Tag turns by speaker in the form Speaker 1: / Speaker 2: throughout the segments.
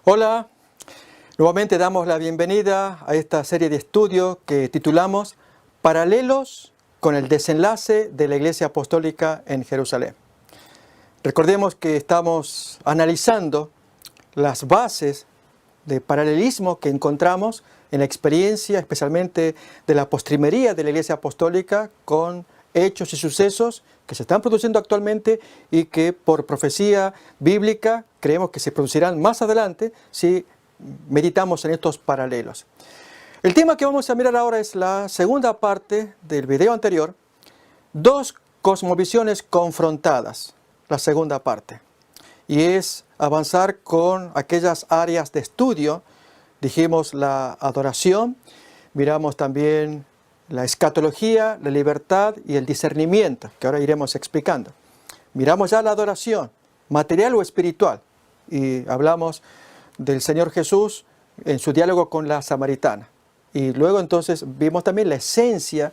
Speaker 1: Hola, nuevamente damos la bienvenida a esta serie de estudio que titulamos Paralelos con el desenlace de la Iglesia Apostólica en Jerusalén. Recordemos que estamos analizando las bases de paralelismo que encontramos en la experiencia, especialmente de la postrimería de la Iglesia Apostólica, con hechos y sucesos que se están produciendo actualmente y que por profecía bíblica creemos que se producirán más adelante si meditamos en estos paralelos. El tema que vamos a mirar ahora es la segunda parte del video anterior, dos cosmovisiones confrontadas, la segunda parte, y es avanzar con aquellas áreas de estudio. Dijimos la adoración, miramos también la escatología, la libertad y el discernimiento, que ahora iremos explicando. Miramos ya la adoración, material o espiritual, y hablamos del Señor Jesús en su diálogo con la samaritana. Y luego entonces vimos también la esencia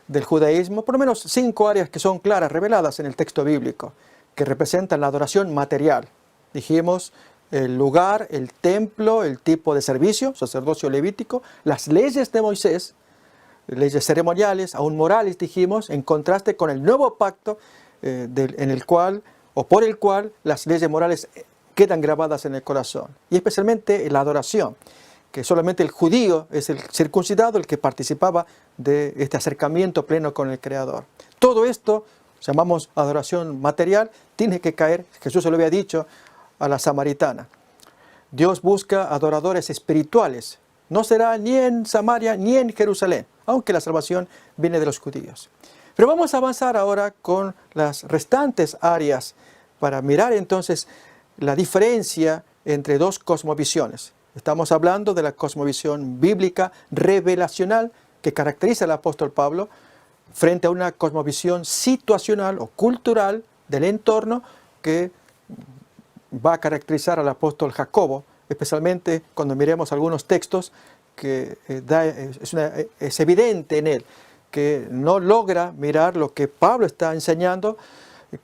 Speaker 1: del judaísmo, por lo menos 5 áreas que son claras, reveladas en el texto bíblico, que representan la adoración material. Dijimos el lugar, el templo, el tipo de servicio, sacerdocio levítico, las leyes de Moisés, leyes ceremoniales, aún morales, dijimos, en contraste con el nuevo pacto en el cual, o por el cual, las leyes morales quedan grabadas en el corazón. Y especialmente la adoración, que solamente el judío es el circuncidado el que participaba de este acercamiento pleno con el Creador. Todo esto, llamamos adoración material, tiene que caer, Jesús se lo había dicho a la samaritana. Dios busca adoradores espirituales. No será ni en Samaria ni en Jerusalén, aunque la salvación viene de los judíos. Pero vamos a avanzar ahora con las restantes áreas para mirar entonces la diferencia entre dos cosmovisiones. Estamos hablando de la cosmovisión bíblica revelacional que caracteriza al apóstol Pablo frente a una cosmovisión situacional o cultural del entorno que va a caracterizar al apóstol Jacobo, especialmente cuando miremos algunos textos que es evidente en él que no logra mirar lo que Pablo está enseñando,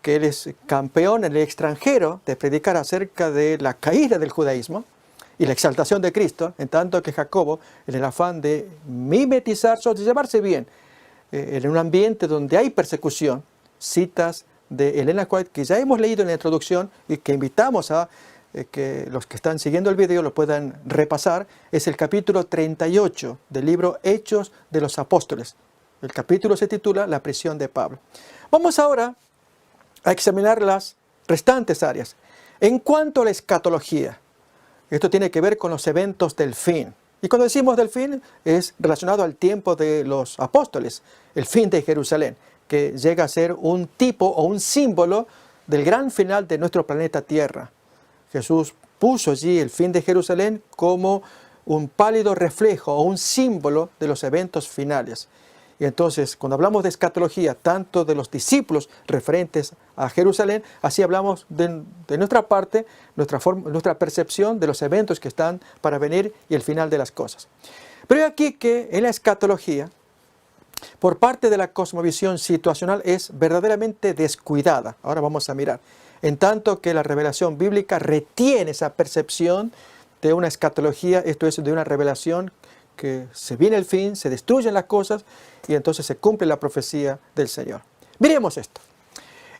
Speaker 1: que él es campeón en el extranjero de predicar acerca de la caída del judaísmo y la exaltación de Cristo, en tanto que Jacobo, en el afán de mimetizarse, de llevarse bien, en un ambiente donde hay persecución, citas de Elena White que ya hemos leído en la introducción y que invitamos a que los que están siguiendo el video lo puedan repasar, es el capítulo 38 del libro Hechos de los Apóstoles. El capítulo se titula La prisión de Pablo. Vamos ahora a examinar las restantes áreas. En cuanto a la escatología, esto tiene que ver con los eventos del fin. Y cuando decimos del fin, es relacionado al tiempo de los apóstoles, el fin de Jerusalén, que llega a ser un tipo o un símbolo del gran final de nuestro planeta Tierra. Jesús puso allí el fin de Jerusalén como un pálido reflejo o un símbolo de los eventos finales. Y entonces, cuando hablamos de escatología, tanto de los discípulos referentes a Jerusalén, así hablamos de nuestra parte, nuestra percepción de los eventos que están para venir y el final de las cosas. Pero hay aquí que en la escatología, por parte de la cosmovisión situacional, es verdaderamente descuidada. Ahora vamos a mirar. En tanto que la revelación bíblica retiene esa percepción de una escatología, esto es, de una revelación que se viene el fin, se destruyen las cosas y entonces se cumple la profecía del Señor. Miremos esto.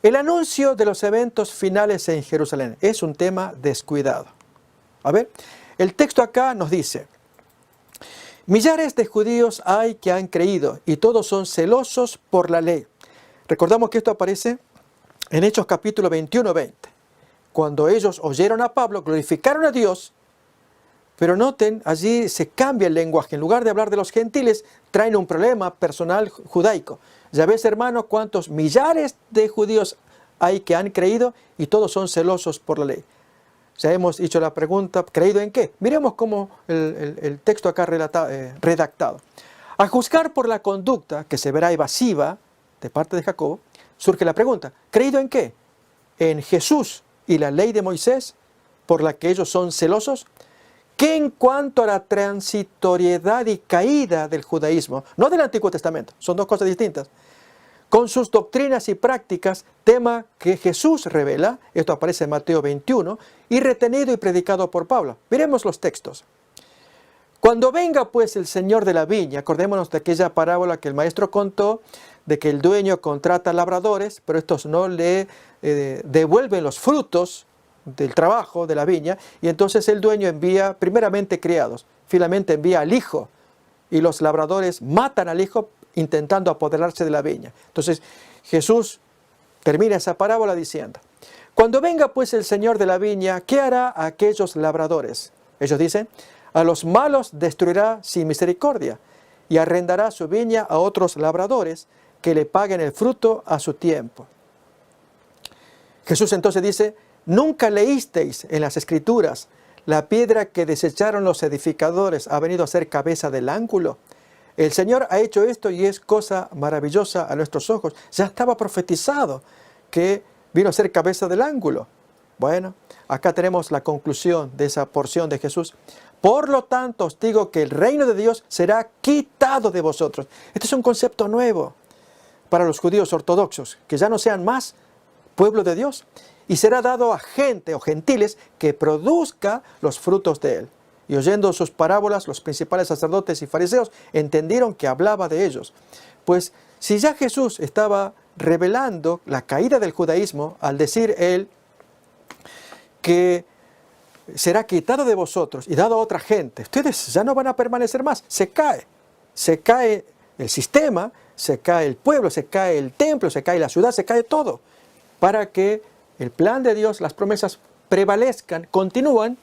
Speaker 1: El anuncio de los eventos finales en Jerusalén es un tema descuidado. A ver, el texto acá nos dice: millares de judíos hay que han creído y todos son celosos por la ley. Recordamos que esto aparece en Hechos capítulo 21-20. Cuando ellos oyeron a Pablo, glorificaron a Dios, pero noten, allí se cambia el lenguaje. En lugar de hablar de los gentiles, traen un problema personal judaico. Ya ves, hermano, cuántos millares de judíos hay que han creído y todos son celosos por la ley. Ya hemos hecho la pregunta, ¿creído en qué? Miremos cómo el texto acá redactado. A juzgar por la conducta que se verá evasiva de parte de Jacobo, surge la pregunta, ¿creído en qué? ¿En Jesús y la ley de Moisés, por la que ellos son celosos? Que en cuanto a la transitoriedad y caída del judaísmo, no del Antiguo Testamento, son dos cosas distintas, con sus doctrinas y prácticas, tema que Jesús revela, esto aparece en Mateo 21, y retenido y predicado por Pablo. Miremos los textos. Cuando venga pues el Señor de la viña, acordémonos de aquella parábola que el maestro contó, de que el dueño contrata labradores, pero estos no le devuelven los frutos del trabajo de la viña, y entonces el dueño envía primeramente criados, finalmente envía al hijo, y los labradores matan al hijo intentando apoderarse de la viña. Entonces Jesús termina esa parábola diciendo, cuando venga pues el Señor de la viña, ¿qué hará a aquellos labradores? Ellos dicen, a los malos destruirá sin misericordia y arrendará su viña a otros labradores que le paguen el fruto a su tiempo. Jesús entonces dice, ¿nunca leísteis en las Escrituras la piedra que desecharon los edificadores ha venido a ser cabeza del ángulo? El Señor ha hecho esto y es cosa maravillosa a nuestros ojos. Ya estaba profetizado que vino a ser cabeza del ángulo. Bueno, acá tenemos la conclusión de esa porción de Jesús. Por lo tanto, os digo que el reino de Dios será quitado de vosotros. Este es un concepto nuevo para los judíos ortodoxos, que ya no sean más pueblo de Dios, y será dado a gente o gentiles que produzca los frutos de él. Y oyendo sus parábolas, los principales sacerdotes y fariseos entendieron que hablaba de ellos. Pues si ya Jesús estaba revelando la caída del judaísmo al decir él que será quitado de vosotros y dado a otra gente, ustedes ya no van a permanecer más, se cae el sistema, se cae el pueblo, se cae el templo, se cae la ciudad, se cae todo, para que el plan de Dios, las promesas prevalezcan, continúen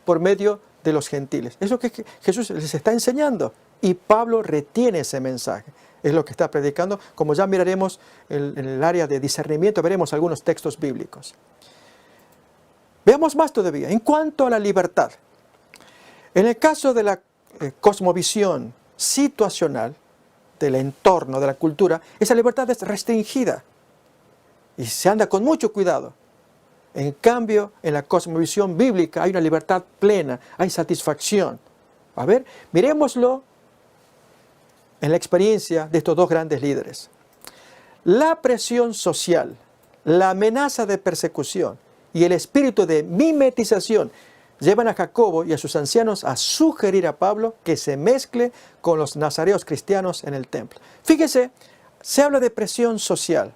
Speaker 1: por medio de los gentiles. Es lo que Jesús les está enseñando y Pablo retiene ese mensaje. Es lo que está predicando, como ya miraremos en el área de discernimiento, veremos algunos textos bíblicos. Veamos más todavía, en cuanto a la libertad. En el caso de la cosmovisión situacional, del entorno, de la cultura, esa libertad es restringida y se anda con mucho cuidado. En cambio, en la cosmovisión bíblica hay una libertad plena, hay satisfacción. A ver, miremoslo en la experiencia de estos dos grandes líderes. La presión social, la amenaza de persecución y el espíritu de mimetización llevan a Jacobo y a sus ancianos a sugerir a Pablo que se mezcle con los nazareos cristianos en el templo. Fíjese, se habla de presión social.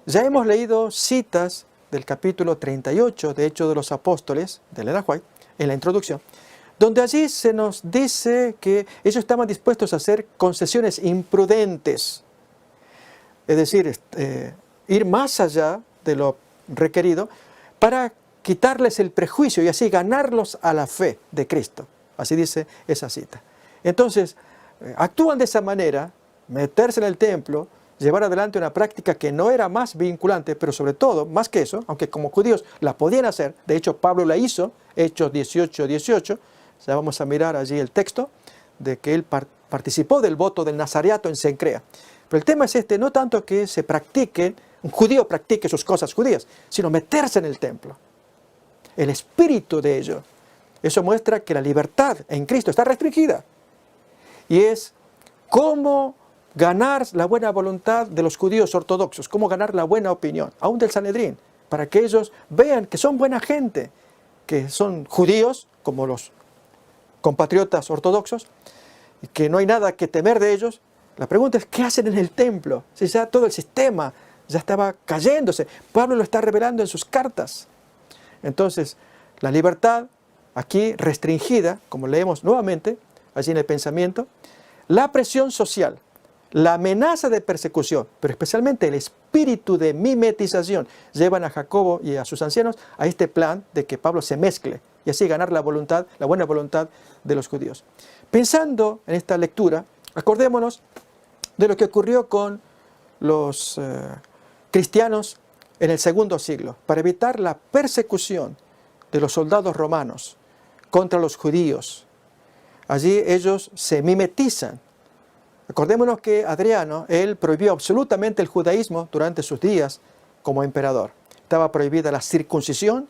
Speaker 1: Ya hemos leído citas del capítulo 38 de Hechos de los Apóstoles, de Ellen White, en la introducción, donde allí se nos dice que ellos estaban dispuestos a hacer concesiones imprudentes, es decir, ir más allá de lo requerido para quitarles el prejuicio y así ganarlos a la fe de Cristo. Así dice esa cita. Entonces, actúan de esa manera, meterse en el templo, llevar adelante una práctica que no era más vinculante, pero sobre todo, más que eso, aunque como judíos la podían hacer, de hecho Pablo la hizo, Hechos 18, ya vamos a mirar allí el texto, de que él participó del voto del nazareato en Cencrea. Pero el tema es este, no tanto que se practiquen, un judío practique sus cosas judías, sino meterse en el templo. El espíritu de ello. Eso muestra que la libertad en Cristo está restringida. Y es cómo ganar la buena voluntad de los judíos ortodoxos, cómo ganar la buena opinión, aún del Sanedrín, para que ellos vean que son buena gente, que son judíos, como los compatriotas ortodoxos, y que no hay nada que temer de ellos. La pregunta es, ¿qué hacen en el templo? Si ya todo el sistema ya estaba cayéndose. Pablo lo está revelando en sus cartas. Entonces, la libertad aquí restringida, como leemos nuevamente, allí en el pensamiento, la presión social, la amenaza de persecución, pero especialmente el espíritu de mimetización, llevan a Jacobo y a sus ancianos a este plan de que Pablo se mezcle y así ganar la voluntad, la buena voluntad de los judíos. Pensando en esta lectura, acordémonos de lo que ocurrió con los cristianos en el segundo siglo, para evitar la persecución de los soldados romanos contra los judíos. Allí ellos se mimetizan. Acordémonos que Adriano, él prohibió absolutamente el judaísmo durante sus días como emperador. Estaba prohibida la circuncisión,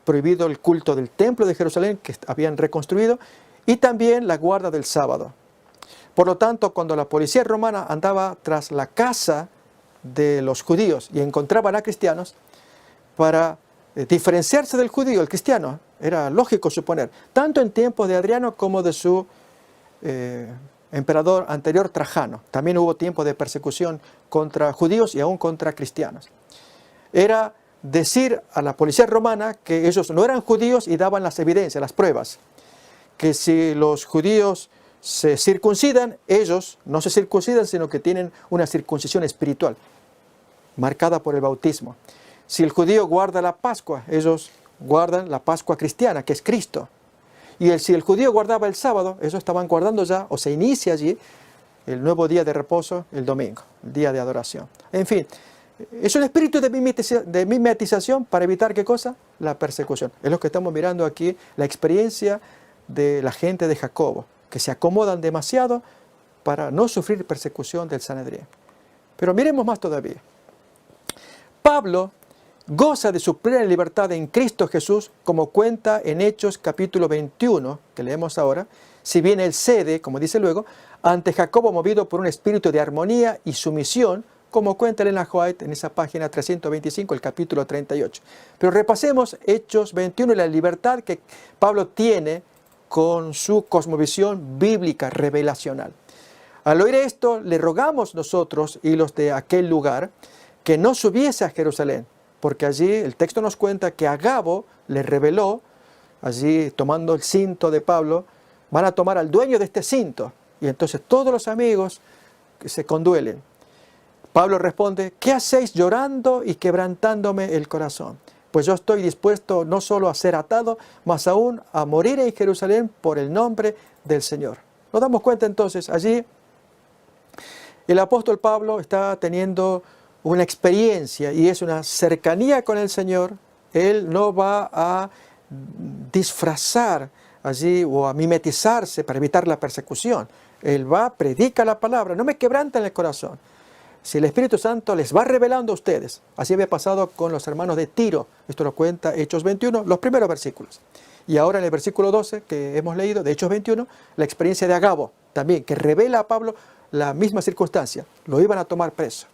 Speaker 1: prohibido el culto del templo de Jerusalén que habían reconstruido y también la guarda del sábado. Por lo tanto, cuando la policía romana andaba tras la casa de los judíos y encontraban a cristianos, para diferenciarse del judío, el cristiano, era lógico suponer, tanto en tiempos de Adriano como de su emperador anterior, Trajano. También hubo tiempos de persecución contra judíos y aún contra cristianos. Era decir a la policía romana que ellos no eran judíos y daban las evidencias, las pruebas. Que si los judíos se circuncidan, ellos no se circuncidan, sino que tienen una circuncisión espiritual, marcada por el bautismo. Si el judío guarda la Pascua, ellos guardan la Pascua cristiana, que es Cristo. Y si el judío guardaba el sábado, ellos estaban guardando ya, o se inicia allí, el nuevo día de reposo, el domingo, el día de adoración. En fin, es un espíritu de mimetización para evitar, ¿qué cosa? La persecución. Es lo que estamos mirando aquí, la experiencia de la gente de Jacobo, que se acomodan demasiado para no sufrir persecución del Sanedrín. Pero miremos más todavía. Pablo goza de su plena libertad en Cristo Jesús, como cuenta en Hechos capítulo 21, que leemos ahora, si bien él cede, como dice luego, ante Jacobo movido por un espíritu de armonía y sumisión, como cuenta Elena White en esa página 325, el capítulo 38. Pero repasemos Hechos 21 y la libertad que Pablo tiene con su cosmovisión bíblica revelacional. Al oír esto, le rogamos nosotros y los de aquel lugar que no subiese a Jerusalén, porque allí el texto nos cuenta que Agabo le reveló, allí tomando el cinto de Pablo, van a tomar al dueño de este cinto. Y entonces todos los amigos se conduelen. Pablo responde, ¿qué hacéis llorando y quebrantándome el corazón? Pues yo estoy dispuesto no solo a ser atado, mas aún a morir en Jerusalén por el nombre del Señor. Nos damos cuenta entonces, allí el apóstol Pablo está teniendo una experiencia y es una cercanía con el Señor. Él no va a disfrazar allí o a mimetizarse para evitar la persecución. Él va, predica la palabra, no me quebranten el corazón. Si el Espíritu Santo les va revelando a ustedes, así había pasado con los hermanos de Tiro, esto lo cuenta Hechos 21, los primeros versículos. Y ahora en el versículo 12 que hemos leído de Hechos 21, la experiencia de Agabo también, que revela a Pablo la misma circunstancia, lo iban a tomar preso.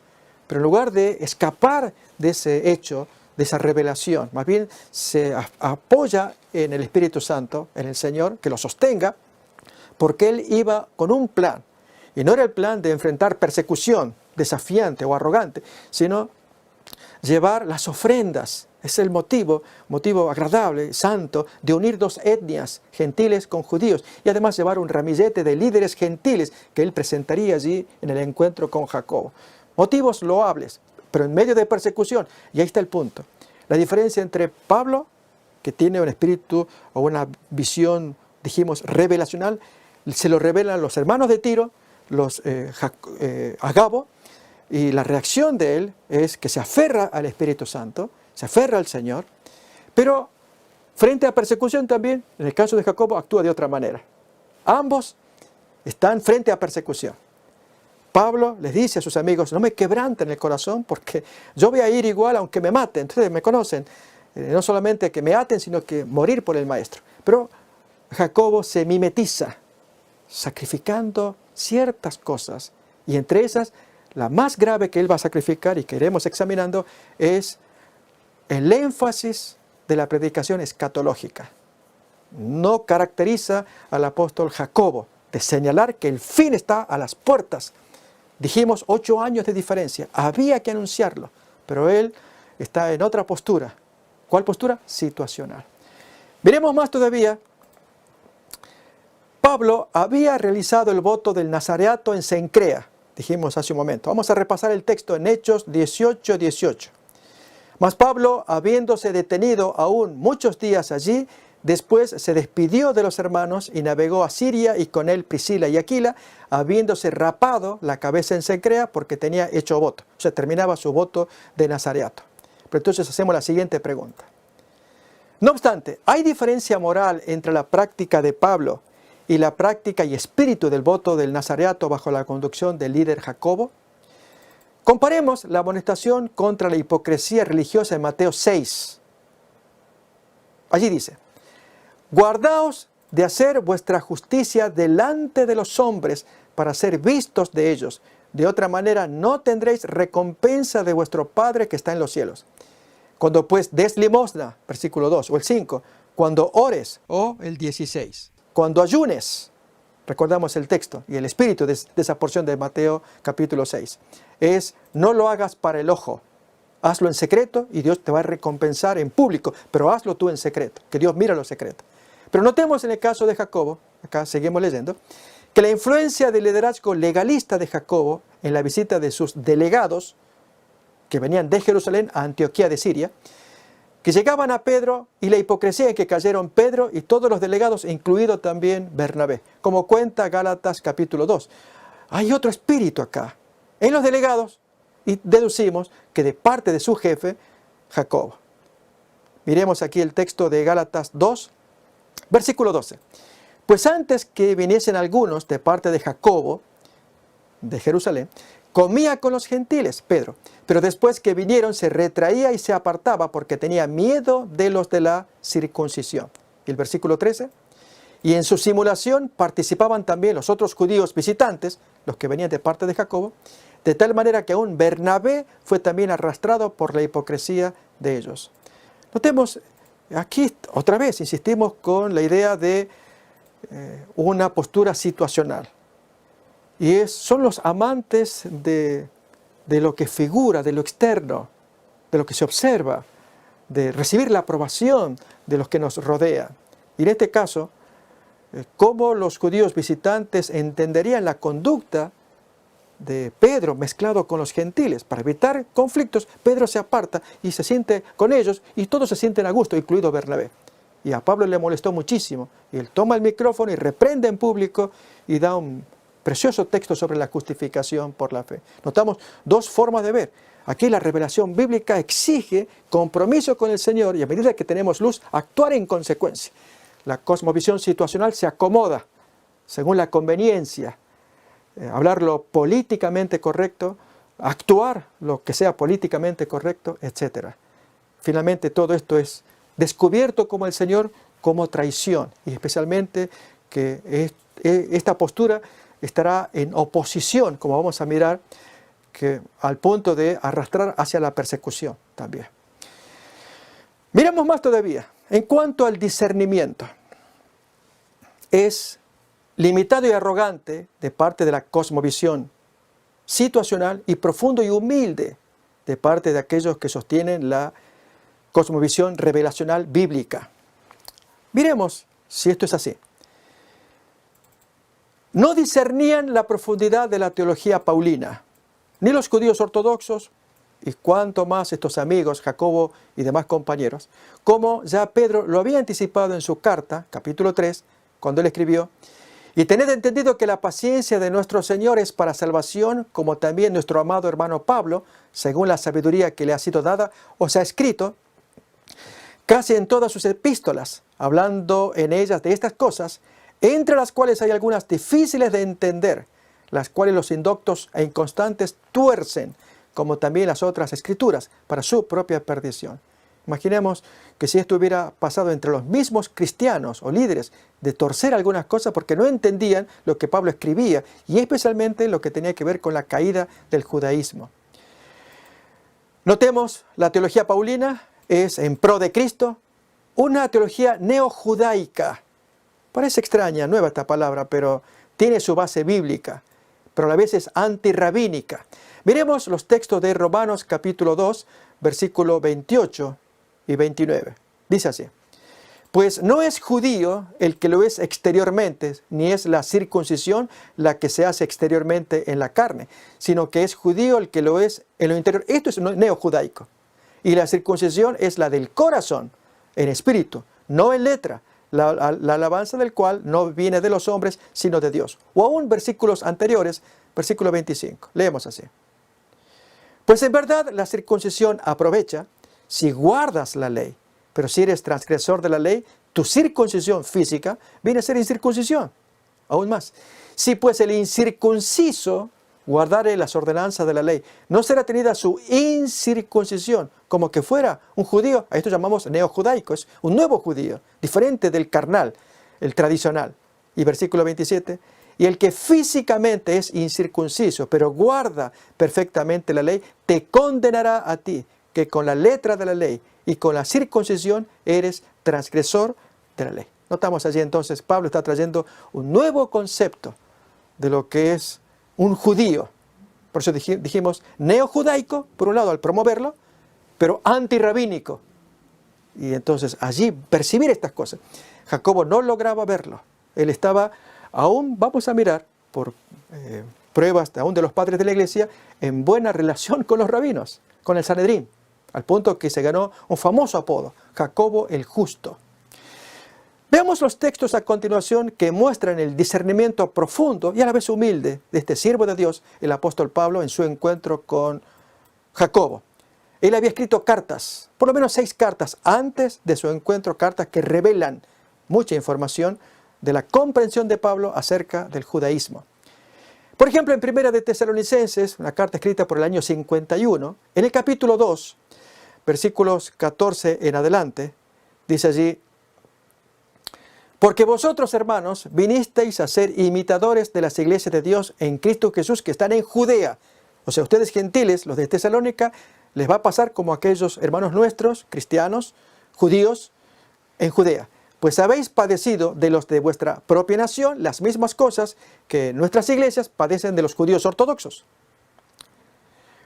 Speaker 1: Pero en lugar de escapar de ese hecho, de esa revelación, más bien se apoya en el Espíritu Santo, en el Señor, que lo sostenga, porque él iba con un plan. Y no era el plan de enfrentar persecución desafiante o arrogante, sino llevar las ofrendas. Es el motivo agradable, santo, de unir dos etnias, gentiles con judíos, y además llevar un ramillete de líderes gentiles que él presentaría allí en el encuentro con Jacobo. Motivos loables, pero en medio de persecución. Y ahí está el punto. La diferencia entre Pablo, que tiene un espíritu o una visión, dijimos, revelacional, se lo revelan los hermanos de Tiro, los Agabo, y la reacción de él es que se aferra al Espíritu Santo, se aferra al Señor, pero frente a persecución también, en el caso de Jacobo, actúa de otra manera. Ambos están frente a persecución. Pablo les dice a sus amigos, no me quebranten el corazón porque yo voy a ir igual aunque me maten. Ustedes me conocen, no solamente que me aten, sino que morir por el maestro. Pero Jacobo se mimetiza, sacrificando ciertas cosas. Y entre esas, la más grave que él va a sacrificar y que iremos examinando es el énfasis de la predicación escatológica. No caracteriza al apóstol Jacobo de señalar que el fin está a las puertas. Dijimos 8 años de diferencia, había que anunciarlo, pero él está en otra postura. ¿Cuál postura? Situacional. Miremos más todavía. Pablo había realizado el voto del nazareato en Cencrea, dijimos hace un momento. Vamos a repasar el texto en Hechos 18:18. Mas Pablo, habiéndose detenido aún muchos días allí, después se despidió de los hermanos y navegó a Siria y con él Priscila y Aquila, habiéndose rapado la cabeza en Cencrea porque tenía hecho voto. O sea, terminaba su voto de nazareato. Pero entonces hacemos la siguiente pregunta. No obstante, ¿hay diferencia moral entre la práctica de Pablo y la práctica y espíritu del voto del nazareato bajo la conducción del líder Jacobo? Comparemos la amonestación contra la hipocresía religiosa en Mateo 6. Allí dice, guardaos de hacer vuestra justicia delante de los hombres, para ser vistos de ellos. De otra manera no tendréis recompensa de vuestro Padre que está en los cielos. Cuando pues des limosna, versículo 2, o el 5, cuando ores, o el 16, cuando ayunes, recordamos el texto y el espíritu de esa porción de Mateo capítulo 6, es no lo hagas para el ojo, hazlo en secreto y Dios te va a recompensar en público, pero hazlo tú en secreto, que Dios mira lo secreto. Pero notemos en el caso de Jacobo, acá seguimos leyendo, que la influencia del liderazgo legalista de Jacobo en la visita de sus delegados, que venían de Jerusalén a Antioquía de Siria, que llegaban a Pedro y la hipocresía en que cayeron Pedro y todos los delegados, incluido también Bernabé, como cuenta Gálatas capítulo 2. Hay otro espíritu acá, en los delegados, y deducimos que de parte de su jefe, Jacobo. Miremos aquí el texto de Gálatas 2, versículo 12. Pues antes que viniesen algunos de parte de Jacobo, de Jerusalén, comía con los gentiles, Pedro, pero después que vinieron se retraía y se apartaba porque tenía miedo de los de la circuncisión. Y el versículo 13, y en su simulación participaban también los otros judíos visitantes, los que venían de parte de Jacobo, de tal manera que aún Bernabé fue también arrastrado por la hipocresía de ellos. Notemos, aquí otra vez insistimos con la idea de una postura situacional. Y son los amantes de lo que figura, de lo externo, de lo que se observa, de recibir la aprobación de los que nos rodean. Y en este caso, cómo los judíos visitantes entenderían la conducta de Pedro mezclado con los gentiles. Para evitar conflictos, Pedro se aparta y se siente con ellos y todos se sienten a gusto, incluido Bernabé. Y a Pablo le molestó muchísimo. Y él toma el micrófono y reprende en público y da un precioso texto sobre la justificación por la fe. Notamos dos formas de ver. Aquí la revelación bíblica exige compromiso con el Señor y a medida que tenemos luz, actuar en consecuencia. La cosmovisión situacional se acomoda según la conveniencia. Hablar lo políticamente correcto, actuar lo que sea políticamente correcto, etc. Finalmente todo esto es descubierto como el Señor como traición y especialmente que esta postura estará en oposición, como vamos a mirar, al punto de arrastrar hacia la persecución también. Miramos más todavía. En cuanto al discernimiento, es limitado y arrogante de parte de la cosmovisión situacional y profundo y humilde de parte de aquellos que sostienen la cosmovisión revelacional bíblica. Miremos si esto es así. No discernían la profundidad de la teología paulina, ni los judíos ortodoxos, y cuanto más estos amigos, Jacobo y demás compañeros, como ya Pedro lo había anticipado en su carta, capítulo 3, cuando él escribió, y tened entendido que la paciencia de nuestro Señor es para salvación, como también nuestro amado hermano Pablo, según la sabiduría que le ha sido dada, os ha escrito, casi en todas sus epístolas, hablando en ellas de estas cosas, entre las cuales hay algunas difíciles de entender, las cuales los indoctos e inconstantes tuercen, como también las otras escrituras, para su propia perdición. Imaginemos que si esto hubiera pasado entre los mismos cristianos o líderes, de torcer algunas cosas porque no entendían lo que Pablo escribía, y especialmente lo que tenía que ver con la caída del judaísmo. Notemos, la teología paulina es en pro de Cristo, una teología neojudaica. Parece extraña, nueva esta palabra, pero tiene su base bíblica, pero a la vez es antirrabínica. Miremos los textos de Romanos capítulo 2, versículo 28 y 29. Dice así: pues no es judío el que lo es exteriormente, ni es la circuncisión la que se hace exteriormente en la carne, sino que es judío el que lo es en lo interior. Esto es neojudaico. Y la circuncisión es la del corazón, en espíritu, no en letra, la alabanza del cual no viene de los hombres, sino de Dios. O aún versículos anteriores, versículo 25. Leemos así: pues en verdad la circuncisión aprovecha si guardas la ley, pero si eres transgresor de la ley, tu circuncisión física viene a ser incircuncisión. Aún más, si pues el incircunciso guardare las ordenanzas de la ley, no será tenida su incircuncisión como que fuera un judío. A esto llamamos neojudaico, es un nuevo judío, diferente del carnal, el tradicional. Y versículo 27, Y el que físicamente es incircunciso, pero guarda perfectamente la ley, te condenará a ti, que con la letra de la ley y con la circuncisión eres transgresor de la ley. Notamos allí entonces, Pablo está trayendo un nuevo concepto de lo que es un judío. Por eso dijimos neojudaico, por un lado, al promoverlo, pero antirrabínico. Y entonces allí percibir estas cosas. Jacobo no lograba verlo. Él estaba aún, vamos a mirar, por pruebas aún de los padres de la iglesia, en buena relación con los rabinos, con el Sanedrín, al punto que se ganó un famoso apodo, Jacobo el Justo. Veamos los textos a continuación que muestran el discernimiento profundo y a la vez humilde de este siervo de Dios, el apóstol Pablo, en su encuentro con Jacobo. Él había escrito cartas, por lo menos 6 cartas antes de su encuentro, cartas que revelan mucha información de la comprensión de Pablo acerca del judaísmo. Por ejemplo, en Primera de Tesalonicenses, una carta escrita por el año 51, en el capítulo 2, versículos 14 en adelante, dice allí: porque vosotros, hermanos, vinisteis a ser imitadores de las iglesias de Dios en Cristo Jesús que están en Judea. O sea, ustedes gentiles, los de Tesalónica, les va a pasar como aquellos hermanos nuestros, cristianos, judíos, en Judea. Pues habéis padecido de los de vuestra propia nación las mismas cosas que nuestras iglesias padecen de los judíos ortodoxos,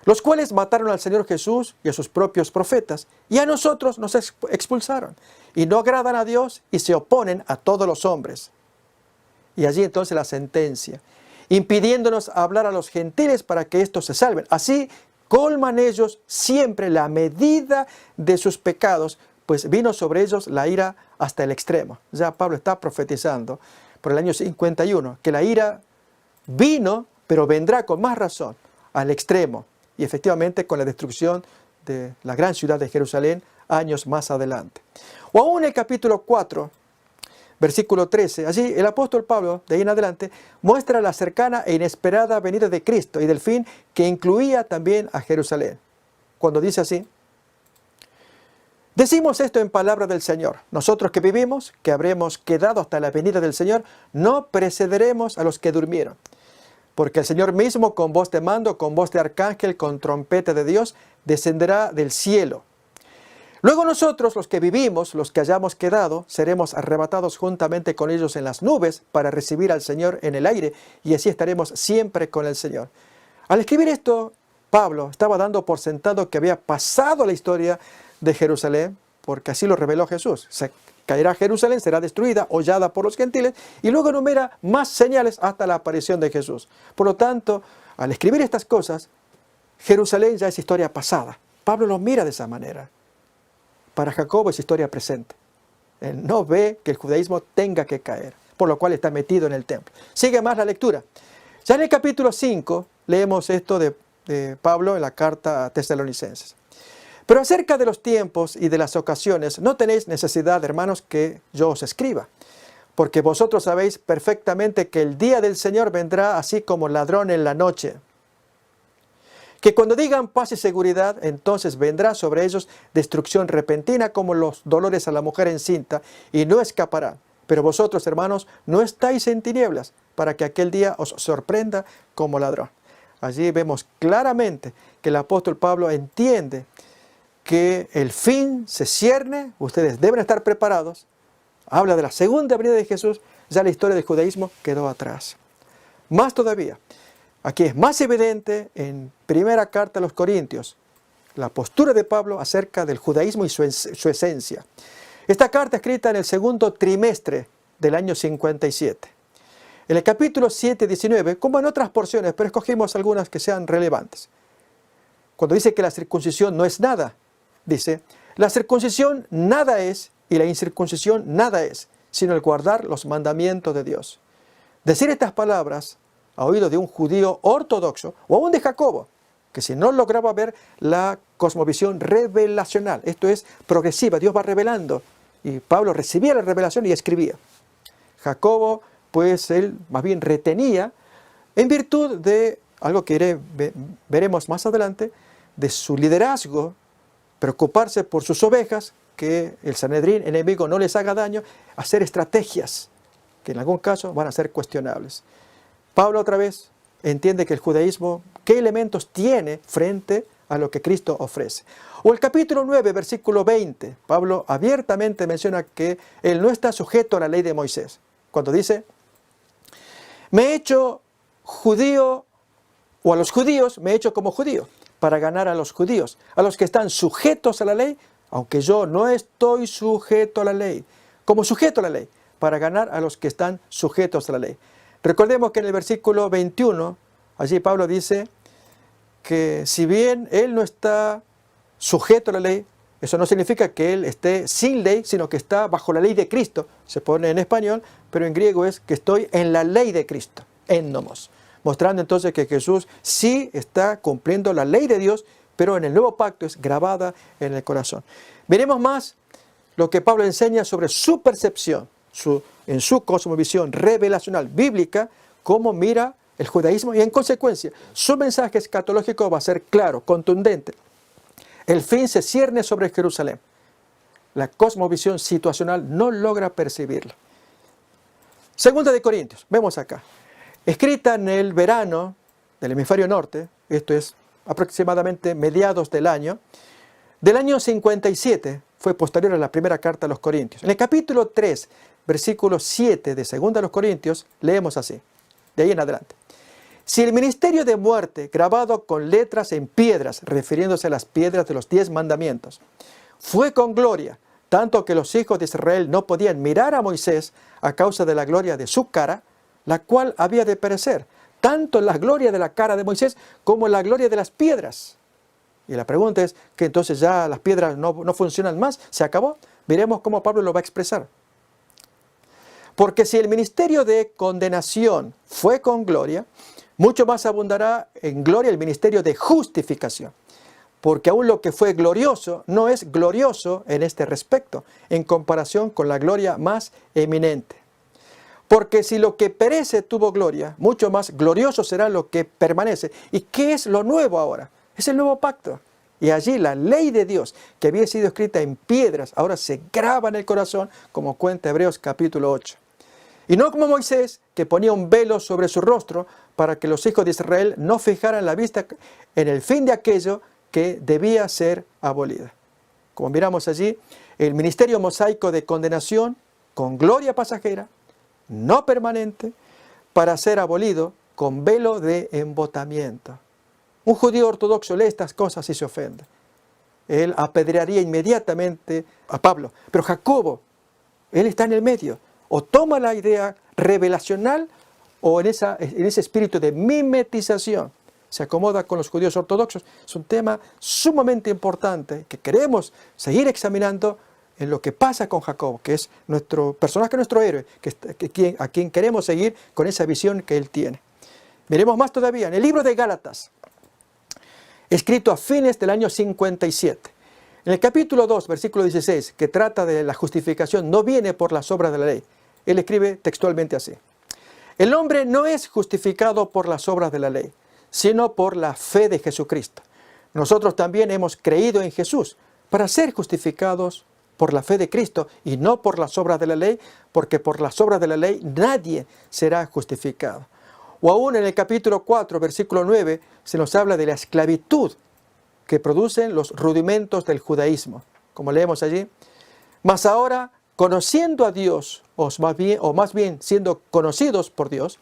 Speaker 1: los cuales mataron al Señor Jesús y a sus propios profetas, y a nosotros nos expulsaron, y no agradan a Dios y se oponen a todos los hombres. Y allí entonces la sentencia, impidiéndonos hablar a los gentiles para que éstos se salven. Así colman ellos siempre la medida de sus pecados, pues vino sobre ellos la ira hasta el extremo. Ya Pablo está profetizando por el año 51, que la ira vino, pero vendrá con más razón, al extremo. Y efectivamente con la destrucción de la gran ciudad de Jerusalén años más adelante. O aún en el capítulo 4, versículo 13, allí el apóstol Pablo, de ahí en adelante, muestra la cercana e inesperada venida de Cristo y del fin que incluía también a Jerusalén. Cuando dice así: decimos esto en palabra del Señor. Nosotros que vivimos, que habremos quedado hasta la venida del Señor, no precederemos a los que durmieron. Porque el Señor mismo, con voz de mando, con voz de arcángel, con trompeta de Dios, descenderá del cielo. Luego nosotros, los que vivimos, los que hayamos quedado, seremos arrebatados juntamente con ellos en las nubes para recibir al Señor en el aire, y así estaremos siempre con el Señor. Al escribir esto, Pablo estaba dando por sentado que había pasado la historia de Jerusalén, porque así lo reveló Jesús. Se caerá Jerusalén, será destruida, hollada por los gentiles, y luego enumera más señales hasta la aparición de Jesús. Por lo tanto, al escribir estas cosas, Jerusalén ya es historia pasada. Pablo lo mira de esa manera. Para Jacobo es historia presente. Él no ve que el judaísmo tenga que caer, por lo cual está metido en el templo. Sigue más la lectura. Ya en el capítulo 5 leemos esto de Pablo en la carta a Tesalonicenses. Pero acerca de los tiempos y de las ocasiones, no tenéis necesidad, hermanos, que yo os escriba, porque vosotros sabéis perfectamente que el día del Señor vendrá así como ladrón en la noche. Que cuando digan paz y seguridad, entonces vendrá sobre ellos destrucción repentina como los dolores a la mujer encinta, y no escaparán. Pero vosotros, hermanos, no estáis en tinieblas, para que aquel día os sorprenda como ladrón. Allí vemos claramente que el apóstol Pablo entiende que el fin se cierne, ustedes deben estar preparados. Habla de la segunda venida de Jesús, ya la historia del judaísmo quedó atrás. Más todavía, aquí es más evidente en primera carta a los Corintios, la postura de Pablo acerca del judaísmo y su esencia. Esta carta escrita en el segundo trimestre del año 57. En el capítulo 7, 19, como en otras porciones, pero escogimos algunas que sean relevantes. Cuando dice que la circuncisión no es nada, dice: la circuncisión nada es y la incircuncisión nada es, sino el guardar los mandamientos de Dios. Decir estas palabras a oído de un judío ortodoxo, o aún de Jacobo, que si no lograba ver la cosmovisión revelacional, esto es progresiva, Dios va revelando, y Pablo recibía la revelación y escribía. Jacobo, pues él más bien retenía, en virtud de algo que veremos más adelante, de su liderazgo, preocuparse por sus ovejas, que el Sanedrín enemigo no les haga daño, hacer estrategias que en algún caso van a ser cuestionables. Pablo otra vez entiende que el judaísmo, ¿qué elementos tiene frente a lo que Cristo ofrece? O el capítulo 9, versículo 20, Pablo abiertamente menciona que él no está sujeto a la ley de Moisés. Cuando dice, me he hecho judío, o a los judíos me he hecho como judío, para ganar a los judíos, a los que están sujetos a la ley, aunque yo no estoy sujeto a la ley, como sujeto a la ley, para ganar a los que están sujetos a la ley. Recordemos que en el versículo 21, allí Pablo dice que si bien él no está sujeto a la ley, eso no significa que él esté sin ley, sino que está bajo la ley de Cristo. Se pone en español, pero en griego es que estoy en la ley de Cristo, en nomos. Mostrando entonces que Jesús sí está cumpliendo la ley de Dios, pero en el nuevo pacto es grabada en el corazón. Veremos más lo que Pablo enseña sobre su percepción, en su cosmovisión revelacional bíblica, cómo mira el judaísmo y en consecuencia su mensaje escatológico va a ser claro, contundente. El fin se cierne sobre Jerusalén. La cosmovisión situacional no logra percibirla. Segunda de Corintios, vemos acá. Escrita en el verano del hemisferio norte, esto es aproximadamente mediados del año 57, fue posterior a la primera carta a los Corintios. En el capítulo 3, versículo 7 de Segunda a los Corintios, leemos así, de ahí en adelante. Si el ministerio de muerte, grabado con letras en piedras, refiriéndose a las piedras de los 10 mandamientos, fue con gloria, tanto que los hijos de Israel no podían mirar a Moisés a causa de la gloria de su cara, la cual había de perecer, tanto la gloria de la cara de Moisés como la gloria de las piedras. Y la pregunta es que entonces ya las piedras no funcionan más, se acabó. Miremos cómo Pablo lo va a expresar. Porque si el ministerio de condenación fue con gloria, mucho más abundará en gloria el ministerio de justificación. Porque aún lo que fue glorioso no es glorioso en este respecto, en comparación con la gloria más eminente. Porque si lo que perece tuvo gloria, mucho más glorioso será lo que permanece. ¿Y qué es lo nuevo ahora? Es el nuevo pacto. Y allí la ley de Dios, que había sido escrita en piedras, ahora se graba en el corazón, como cuenta Hebreos capítulo 8. Y no como Moisés, que ponía un velo sobre su rostro para que los hijos de Israel no fijaran la vista en el fin de aquello que debía ser abolida. Como miramos allí, el ministerio mosaico de condenación, con gloria pasajera, no permanente, para ser abolido con velo de embotamiento. Un judío ortodoxo lee estas cosas y se ofende. Él apedrearía inmediatamente a Pablo. Pero Jacobo, él está en el medio. O toma la idea revelacional o en ese espíritu de mimetización. Se acomoda con los judíos ortodoxos. Es un tema sumamente importante que queremos seguir examinando en lo que pasa con Jacobo, que es nuestro personaje, nuestro héroe, a quien queremos seguir con esa visión que él tiene. Miremos más todavía, en el libro de Gálatas, escrito a fines del año 57. En el capítulo 2, versículo 16, que trata de la justificación, no viene por las obras de la ley. Él escribe textualmente así. El hombre no es justificado por las obras de la ley, sino por la fe de Jesucristo. Nosotros también hemos creído en Jesús para ser justificados por la fe de Cristo y no por las obras de la ley, porque por las obras de la ley nadie será justificado. O aún en el capítulo 4, versículo 9, se nos habla de la esclavitud que producen los rudimentos del judaísmo. Como leemos allí, mas ahora, conociendo a Dios, o más bien siendo conocidos por Dios,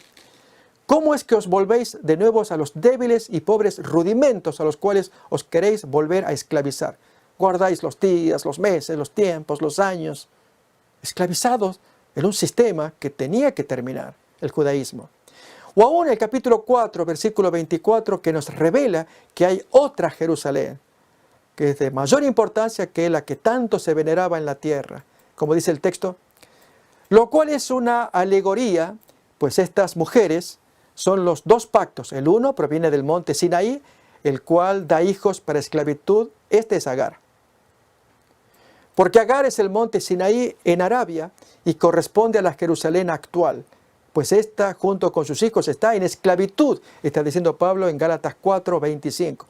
Speaker 1: ¿cómo es que os volvéis de nuevo a los débiles y pobres rudimentos a los cuales os queréis volver a esclavizar? Guardáis los días, los meses, los tiempos, los años, esclavizados en un sistema que tenía que terminar, el judaísmo. O aún el capítulo 4, versículo 24, que nos revela que hay otra Jerusalén, que es de mayor importancia que la que tanto se veneraba en la tierra. Como dice el texto, lo cual es una alegoría, pues estas mujeres son los dos pactos. El uno proviene del monte Sinaí, el cual da hijos para esclavitud. Este es Agar. Porque Agar es el monte Sinaí en Arabia y corresponde a la Jerusalén actual. Pues esta, junto con sus hijos, está en esclavitud, está diciendo Pablo en Gálatas 4, 25.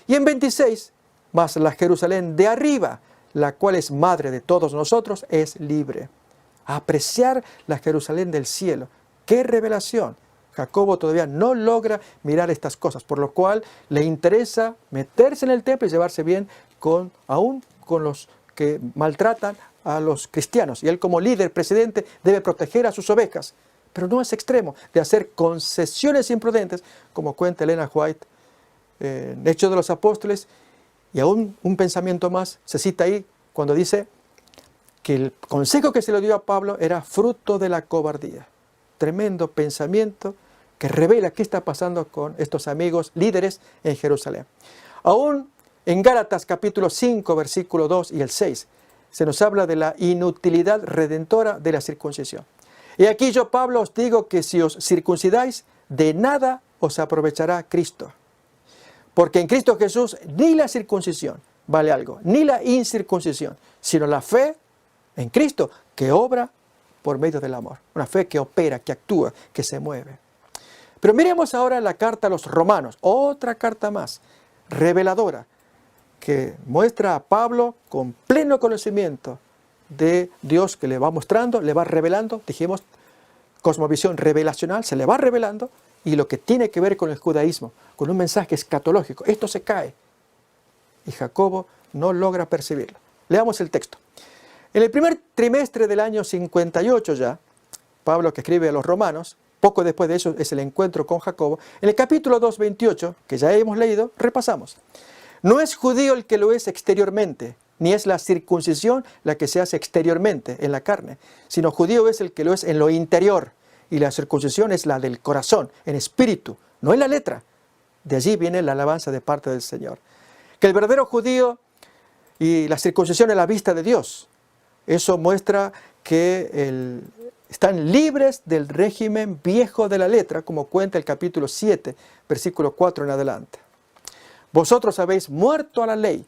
Speaker 1: Y en 26, mas la Jerusalén de arriba, la cual es madre de todos nosotros, es libre. A apreciar la Jerusalén del cielo. ¡Qué revelación! Jacobo todavía no logra mirar estas cosas, por lo cual le interesa meterse en el templo y llevarse bien aún con los que maltratan a los cristianos. Y él, como líder, presidente, debe proteger a sus ovejas. Pero no es extremo de hacer concesiones imprudentes, como cuenta Elena White en Hechos de los Apóstoles. Y aún un pensamiento más se cita ahí cuando dice que el consejo que se le dio a Pablo era fruto de la cobardía. Tremendo pensamiento que revela qué está pasando con estos amigos líderes en Jerusalén. Aún en Gálatas capítulo 5, versículo 2 y el 6, se nos habla de la inutilidad redentora de la circuncisión. Y aquí yo, Pablo, os digo que si os circuncidáis, de nada os aprovechará Cristo. Porque en Cristo Jesús ni la circuncisión vale algo, ni la incircuncisión, sino la fe en Cristo que obra por medio del amor. Una fe que opera, que actúa, que se mueve. Pero miremos ahora la carta a los romanos, otra carta más, reveladora, que muestra a Pablo con pleno conocimiento de Dios que le va mostrando, le va revelando, dijimos, cosmovisión revelacional, se le va revelando, y lo que tiene que ver con el judaísmo, con un mensaje escatológico. Esto se cae, y Jacobo no logra percibirlo. Leamos el texto. En el primer trimestre del año 58 ya, Pablo, que escribe a los romanos, poco después de eso es el encuentro con Jacobo, en el capítulo 2:28, que ya hemos leído, repasamos. No es judío el que lo es exteriormente, ni es la circuncisión la que se hace exteriormente en la carne, sino judío es el que lo es en lo interior, y la circuncisión es la del corazón, en espíritu, no en la letra. De allí viene la alabanza de parte del Señor. Que el verdadero judío y la circuncisión es la vista de Dios. Eso muestra que están libres del régimen viejo de la letra, como cuenta el capítulo 7, versículo 4 en adelante. Vosotros habéis muerto a la ley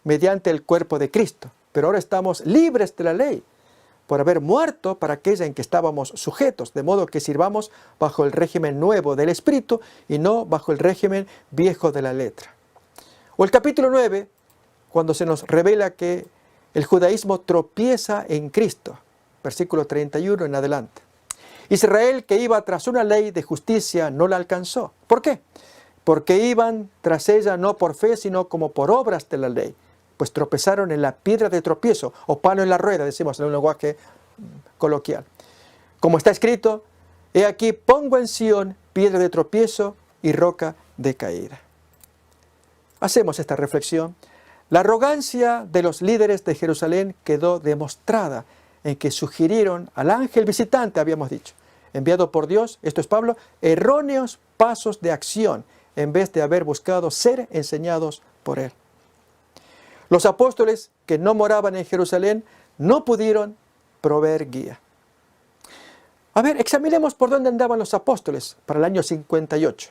Speaker 1: mediante el cuerpo de Cristo, pero ahora estamos libres de la ley por haber muerto para aquella en que estábamos sujetos, de modo que sirvamos bajo el régimen nuevo del Espíritu y no bajo el régimen viejo de la letra. O el capítulo 9, cuando se nos revela que el judaísmo tropieza en Cristo, versículo 31 en adelante. Israel, que iba tras una ley de justicia, no la alcanzó. ¿Por qué? Porque iban tras ella no por fe, sino como por obras de la ley, pues tropezaron en la piedra de tropiezo, o palo en la rueda, decimos en un lenguaje coloquial. Como está escrito, he aquí pongo en Sión piedra de tropiezo y roca de caída. Hacemos esta reflexión. La arrogancia de los líderes de Jerusalén quedó demostrada en que sugirieron al ángel visitante, habíamos dicho, enviado por Dios, esto es Pablo, erróneos pasos de acción en vez de haber buscado ser enseñados por él. Los apóstoles que no moraban en Jerusalén no pudieron proveer guía. A ver, examinemos por dónde andaban los apóstoles para el año 58.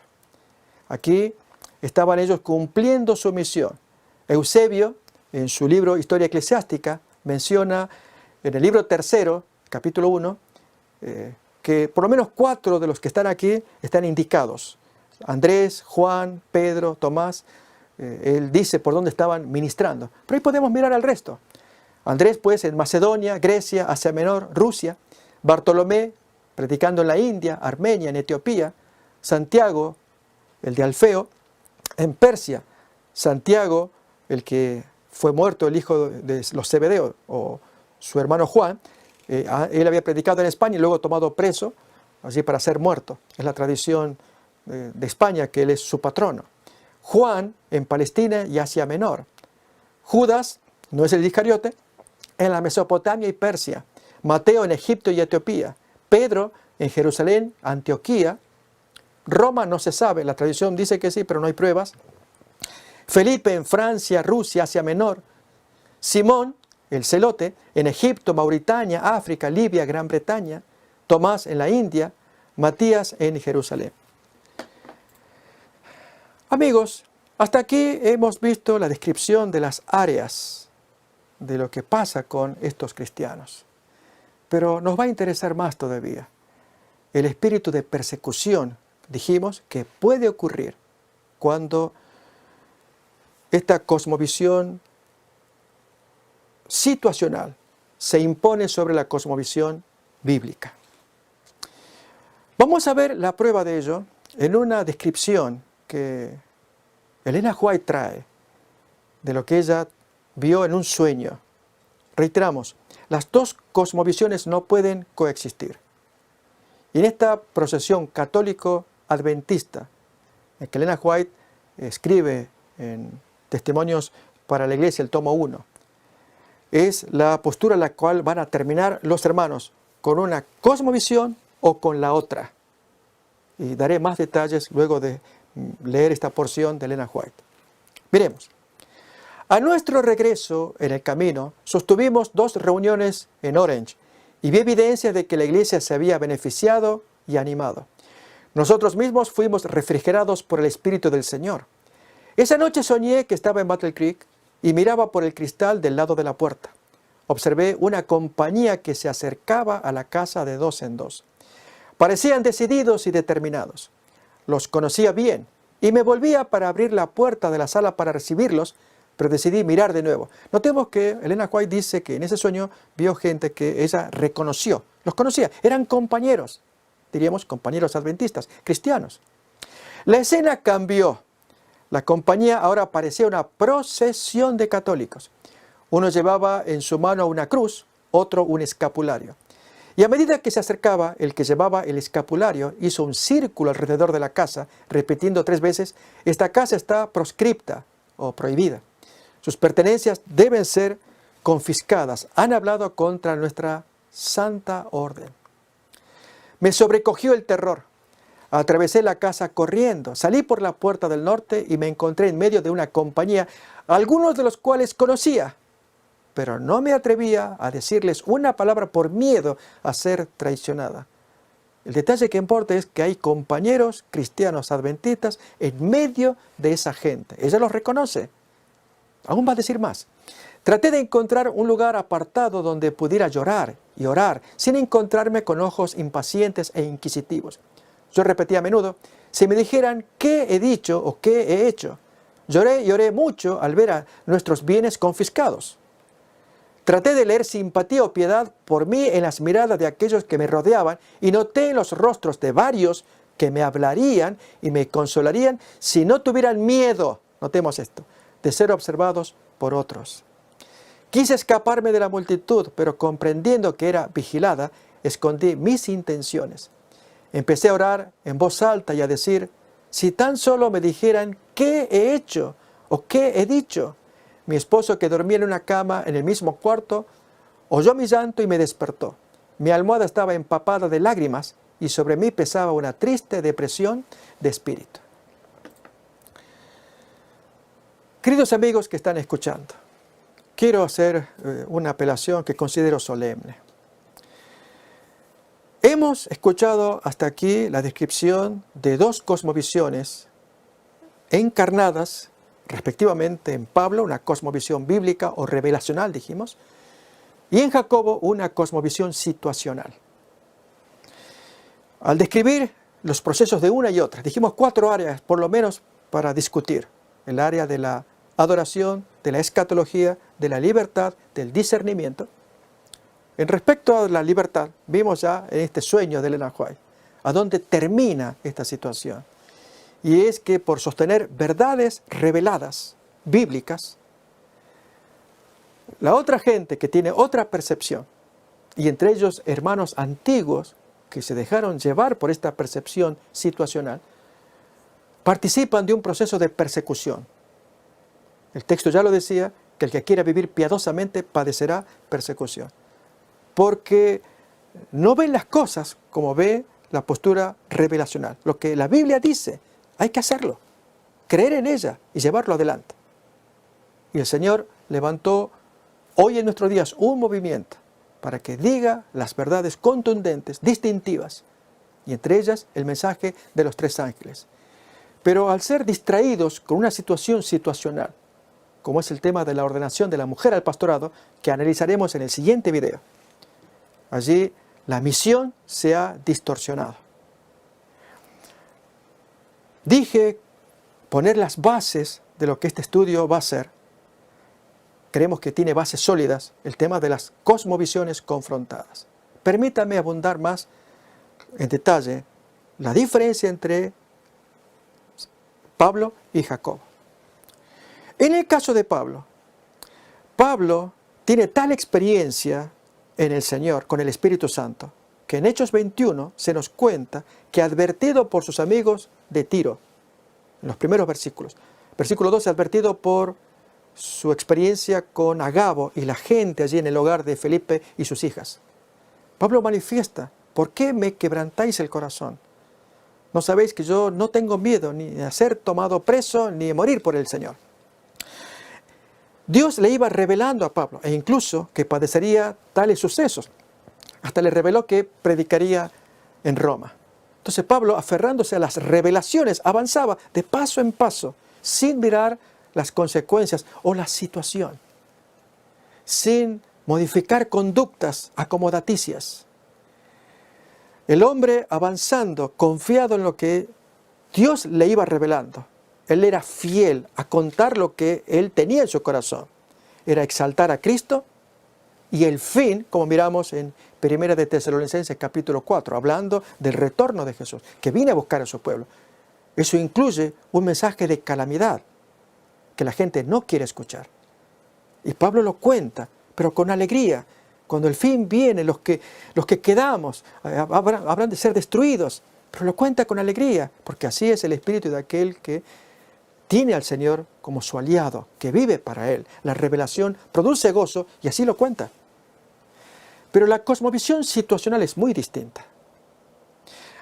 Speaker 1: Aquí estaban ellos cumpliendo su misión. Eusebio, en su libro Historia Eclesiástica, menciona en el libro 3, capítulo 1, que por lo menos 4 de los que están aquí están indicados. Andrés, Juan, Pedro, Tomás, él dice por dónde estaban ministrando. Pero ahí podemos mirar al resto. Andrés, pues, en Macedonia, Grecia, Asia Menor, Rusia. Bartolomé, predicando en la India, Armenia, en Etiopía. Santiago, el de Alfeo, en Persia. Santiago, el que fue muerto, el hijo de los Zebedeo, o su hermano Juan, él había predicado en España y luego tomado preso, allí para ser muerto. Es la tradición de España, que él es su patrono. Juan, en Palestina y Asia Menor. Judas, no es el Iscariote, en la Mesopotamia y Persia. Mateo en Egipto y Etiopía. Pedro en Jerusalén, Antioquía. Roma no se sabe, la tradición dice que sí, pero no hay pruebas. Felipe en Francia, Rusia, Asia Menor. Simón, el celote, en Egipto, Mauritania, África, Libia, Gran Bretaña. Tomás en la India. Matías en Jerusalén. Amigos, hasta aquí hemos visto la descripción de las áreas de lo que pasa con estos cristianos. Pero nos va a interesar más todavía el espíritu de persecución, dijimos, que puede ocurrir cuando esta cosmovisión situacional se impone sobre la cosmovisión bíblica. Vamos a ver la prueba de ello en una descripción que Elena White trae de lo que ella vio en un sueño. Reiteramos, las dos cosmovisiones no pueden coexistir. Y en esta procesión católico-adventista, en que Elena White escribe en Testimonios para la Iglesia, el tomo 1, es la postura en la cual van a terminar los hermanos, con una cosmovisión o con la otra. Y daré más detalles luego de leer esta porción de Elena White. Miremos. A nuestro regreso en el camino, sostuvimos 2 reuniones en Orange y vi evidencia de que la iglesia se había beneficiado y animado. Nosotros mismos fuimos refrigerados por el Espíritu del Señor. Esa noche soñé que estaba en Battle Creek y miraba por el cristal del lado de la puerta. Observé una compañía que se acercaba a la casa de 2 en 2. Parecían decididos y determinados. Los conocía bien y me volvía para abrir la puerta de la sala para recibirlos, pero decidí mirar de nuevo. Notemos que Elena White dice que en ese sueño vio gente que ella reconoció. Los conocía, eran compañeros, diríamos compañeros adventistas, cristianos. La escena cambió. La compañía ahora parecía una procesión de católicos. Uno llevaba en su mano una cruz, otro un escapulario. Y a medida que se acercaba, el que llevaba el escapulario hizo un círculo alrededor de la casa, repitiendo 3 veces, esta casa está proscripta o prohibida. Sus pertenencias deben ser confiscadas. Han hablado contra nuestra santa orden. Me sobrecogió el terror. Atravesé la casa corriendo, salí por la puerta del norte y me encontré en medio de una compañía, algunos de los cuales conocía, pero no me atrevía a decirles una palabra por miedo a ser traicionada. El detalle que importa es que hay compañeros cristianos adventistas en medio de esa gente. Ella los reconoce. Aún va a decir más. Traté de encontrar un lugar apartado donde pudiera llorar y orar, sin encontrarme con ojos impacientes e inquisitivos. Yo repetía a menudo, si me dijeran qué he dicho o qué he hecho. Lloré y oré mucho al ver a nuestros bienes confiscados. Traté de leer simpatía o piedad por mí en las miradas de aquellos que me rodeaban y noté en los rostros de varios que me hablarían y me consolarían si no tuvieran miedo, notemos esto, de ser observados por otros. Quise escaparme de la multitud, pero comprendiendo que era vigilada, escondí mis intenciones. Empecé a orar en voz alta y a decir, si tan solo me dijeran qué he hecho o qué he dicho. Mi esposo, que dormía en una cama en el mismo cuarto, oyó mi llanto y me despertó. Mi almohada estaba empapada de lágrimas y sobre mí pesaba una triste depresión de espíritu. Queridos amigos que están escuchando, quiero hacer una apelación que considero solemne. Hemos escuchado hasta aquí la descripción de 2 cosmovisiones encarnadas, respectivamente en Pablo, una cosmovisión bíblica o revelacional, dijimos, y en Jacobo, una cosmovisión situacional. Al describir los procesos de una y otra, dijimos 4 áreas, por lo menos, para discutir. El área de la adoración, de la escatología, de la libertad, del discernimiento. En respecto a la libertad, vimos ya en este sueño de Elena White, a dónde termina esta situación. Y es que por sostener verdades reveladas, bíblicas, la otra gente que tiene otra percepción, y entre ellos hermanos antiguos que se dejaron llevar por esta percepción situacional, participan de un proceso de persecución. El texto ya lo decía, que el que quiera vivir piadosamente padecerá persecución. Porque no ven las cosas como ve la postura revelacional. Lo que la Biblia dice, hay que hacerlo, creer en ella y llevarlo adelante. Y el Señor levantó hoy en nuestros días un movimiento para que diga las verdades contundentes, distintivas, y entre ellas el mensaje de los 3 ángeles. Pero al ser distraídos con una situación situacional, como es el tema de la ordenación de la mujer al pastorado, que analizaremos en el siguiente video, allí la misión se ha distorsionado. Dije poner las bases de lo que este estudio va a ser. Creemos que tiene bases sólidas el tema de las cosmovisiones confrontadas. Permítame abundar más en detalle la diferencia entre Pablo y Jacobo. En el caso de Pablo, Pablo tiene tal experiencia en el Señor, con el Espíritu Santo, que en Hechos 21 se nos cuenta que advertido por sus amigos de Tiro, en los primeros versículos, versículo 12, advertido por su experiencia con Agabo y la gente allí en el hogar de Felipe y sus hijas. Pablo manifiesta: ¿por qué me quebrantáis el corazón? ¿No sabéis que yo no tengo miedo ni de ser tomado preso ni de morir por el Señor? Dios le iba revelando a Pablo, e incluso que padecería tales sucesos. Hasta le reveló que predicaría en Roma. Entonces Pablo, aferrándose a las revelaciones, avanzaba de paso en paso, sin mirar las consecuencias o la situación, sin modificar conductas acomodaticias. El hombre avanzando, confiado en lo que Dios le iba revelando. Él era fiel a contar lo que él tenía en su corazón. Era exaltar a Cristo y el fin, como miramos en 1 de Tesalonicenses capítulo 4, hablando del retorno de Jesús, que viene a buscar a su pueblo. Eso incluye un mensaje de calamidad que la gente no quiere escuchar. Y Pablo lo cuenta, pero con alegría. Cuando el fin viene, los que quedamos habrán de ser destruidos, pero lo cuenta con alegría, porque así es el espíritu de aquel que tiene al Señor como su aliado, que vive para Él. La revelación produce gozo y así lo cuenta. Pero la cosmovisión situacional es muy distinta.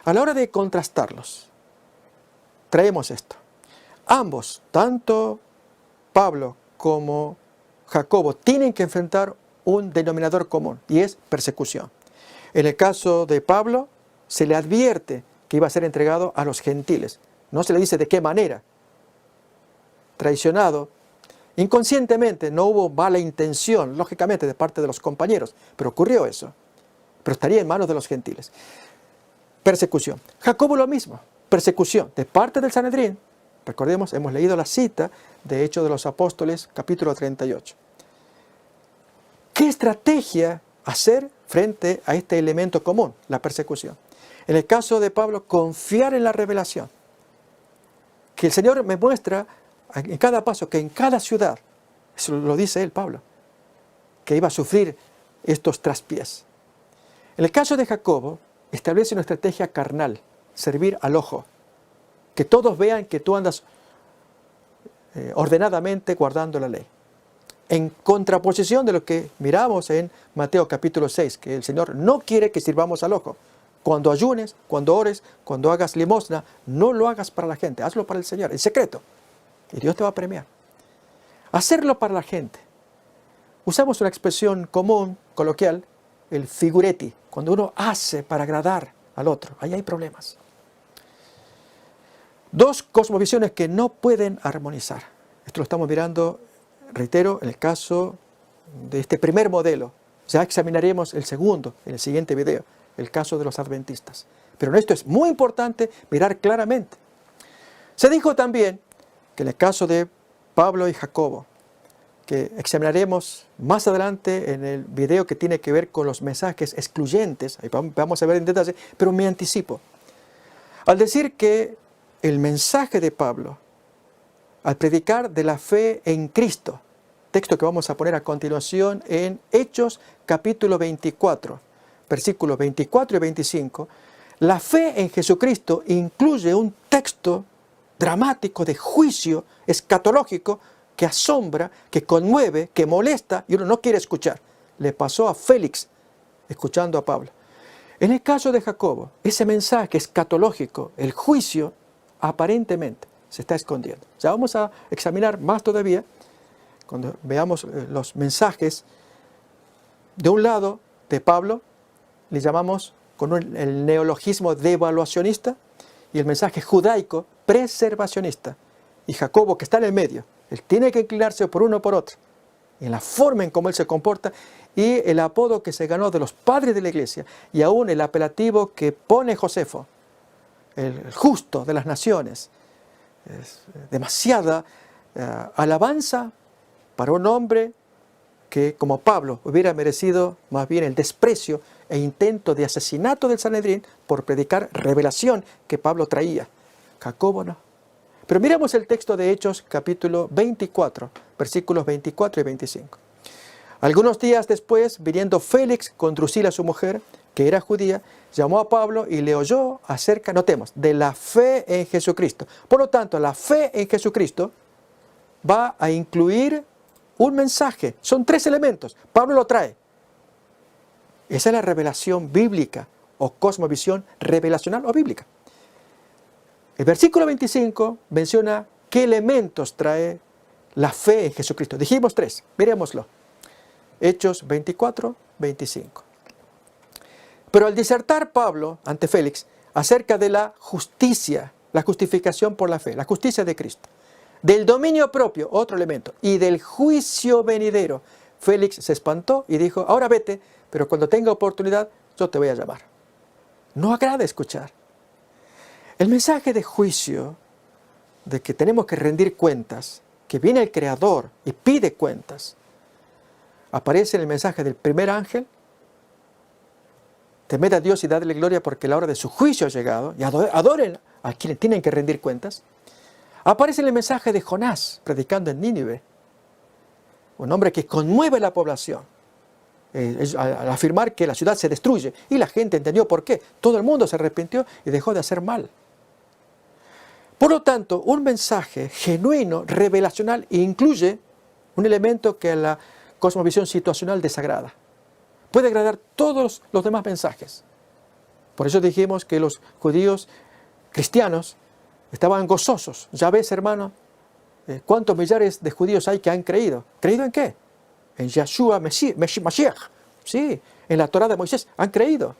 Speaker 1: A la hora de contrastarlos, traemos esto. Ambos, tanto Pablo como Jacobo, tienen que enfrentar un denominador común, y es persecución. En el caso de Pablo, se le advierte que iba a ser entregado a los gentiles. No se le dice de qué manera. Traicionado, inconscientemente, no hubo mala intención, lógicamente, de parte de los compañeros, pero ocurrió eso. Pero estaría en manos de los gentiles. Persecución. Jacobo lo mismo, persecución de parte del Sanedrín. Recordemos, hemos leído la cita de Hechos de los Apóstoles, capítulo 38. ¿Qué estrategia hacer frente a este elemento común, la persecución? En el caso de Pablo, confiar en la revelación. Que el Señor me muestra en cada paso, que en cada ciudad, eso lo dice él, Pablo, que iba a sufrir estos traspiés. En el caso de Jacobo, establece una estrategia carnal, servir al ojo. Que todos vean que tú andas ordenadamente guardando la ley. En contraposición de lo que miramos en Mateo capítulo 6, que el Señor no quiere que sirvamos al ojo. Cuando ayunes, cuando ores, cuando hagas limosna, no lo hagas para la gente, hazlo para el Señor, en secreto. Y Dios te va a premiar. Hacerlo para la gente. Usamos una expresión común, coloquial, el figuretti. Cuando uno hace para agradar al otro, ahí hay problemas. Dos cosmovisiones que no pueden armonizar. Esto lo estamos mirando, reitero, en el caso de este primer modelo. Ya examinaremos el segundo en el siguiente video, el caso de los adventistas. Pero en esto es muy importante mirar claramente. Se dijo también que en el caso de Pablo y Jacobo, que examinaremos más adelante en el video que tiene que ver con los mensajes excluyentes, ahí vamos a ver en detalle, pero me anticipo. Al decir que el mensaje de Pablo, al predicar de la fe en Cristo, texto que vamos a poner a continuación en Hechos capítulo 24, versículos 24 y 25, la fe en Jesucristo incluye un texto dramático de juicio escatológico que asombra, que conmueve, que molesta y uno no quiere escuchar. Le pasó a Félix escuchando a Pablo. En el caso de Jacobo, ese mensaje escatológico, el juicio, aparentemente se está escondiendo. Ya vamos a examinar más todavía cuando veamos los mensajes. De un lado, de Pablo, le llamamos con el neologismo devaluacionista y el mensaje judaico preservacionista. Y Jacobo, que está en el medio, él tiene que inclinarse por uno o por otro, en la forma en cómo él se comporta y el apodo que se ganó de los padres de la iglesia y aún el apelativo que pone Josefo, el justo de las naciones. Es demasiada alabanza para un hombre que, como Pablo, hubiera merecido más bien el desprecio e intento de asesinato del Sanedrín por predicar revelación que Pablo traía. Jacobo no. Pero miremos el texto de Hechos capítulo 24, versículos 24 y 25. Algunos días después, viniendo Félix con Drusila su mujer, que era judía, llamó a Pablo y le oyó acerca, notemos, de la fe en Jesucristo. Por lo tanto, la fe en Jesucristo va a incluir un mensaje. Son 3 elementos. Pablo lo trae. Esa es la revelación bíblica o cosmovisión revelacional o bíblica. El versículo 25 menciona qué elementos trae la fe en Jesucristo. Dijimos 3. Miremoslo. Hechos 24, 25. Pero al disertar Pablo ante Félix acerca de la justicia, la justificación por la fe, la justicia de Cristo, del dominio propio, otro elemento, y del juicio venidero, Félix se espantó y dijo, ahora vete, pero cuando tenga oportunidad yo te voy a llamar. No agrada escuchar. El mensaje de juicio, de que tenemos que rendir cuentas, que viene el Creador y pide cuentas, aparece en el mensaje del primer ángel. Temed a Dios y dadle gloria porque la hora de su juicio ha llegado, y adoren a quienes tienen que rendir cuentas. Aparece en el mensaje de Jonás, predicando en Nínive, un hombre que conmueve a la población, al afirmar que la ciudad se destruye, y la gente entendió por qué. Todo el mundo se arrepintió y dejó de hacer mal. Por lo tanto, un mensaje genuino, revelacional, incluye un elemento que a la cosmovisión situacional desagrada. Puede agradar todos los demás mensajes. Por eso dijimos que los judíos cristianos estaban gozosos. Ya ves, hermano, cuántos millares de judíos hay que han creído. ¿Creído en qué? En Yeshua Mashiach. Sí, en la Torá de Moisés han creído.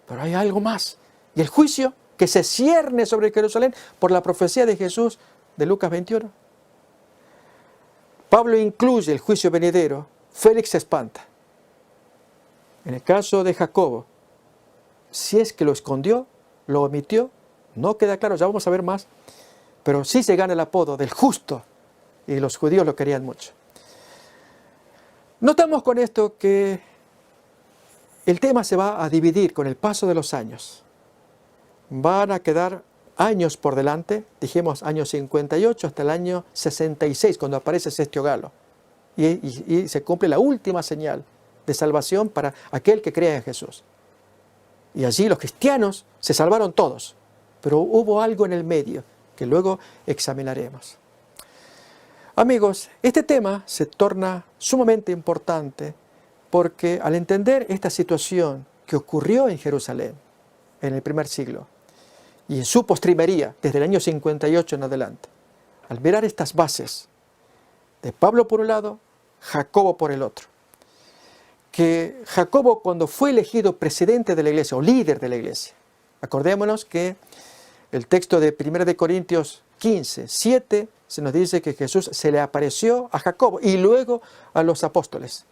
Speaker 1: Pero hay algo más. Y el juicio que se cierne sobre Jerusalén por la profecía de Jesús de Lucas 21. Pablo incluye el juicio venidero. Félix se espanta. En el caso de Jacobo, si es que lo escondió, lo omitió, no queda claro, ya vamos a ver más, pero sí se gana el apodo del justo, y los judíos lo querían mucho. Notamos con esto que el tema se va a dividir con el paso de los años. Van a quedar años por delante, dijimos año 58 hasta el año 66, cuando aparece Sestio Galo, y se cumple la última señal de salvación para aquel que crea en Jesús. Y allí los cristianos se salvaron todos, pero hubo algo en el medio que luego examinaremos. Amigos, este tema se torna sumamente importante porque al entender esta situación que ocurrió en Jerusalén en el primer siglo y en su postrimería desde el año 58 en adelante, al mirar estas bases de Pablo por un lado, Jacobo por el otro, que Jacobo cuando fue elegido presidente de la iglesia o líder de la iglesia, acordémonos que el texto de 1 de Corintios 15, 7 se nos dice que Jesús se le apareció a Jacobo y luego a los apóstoles.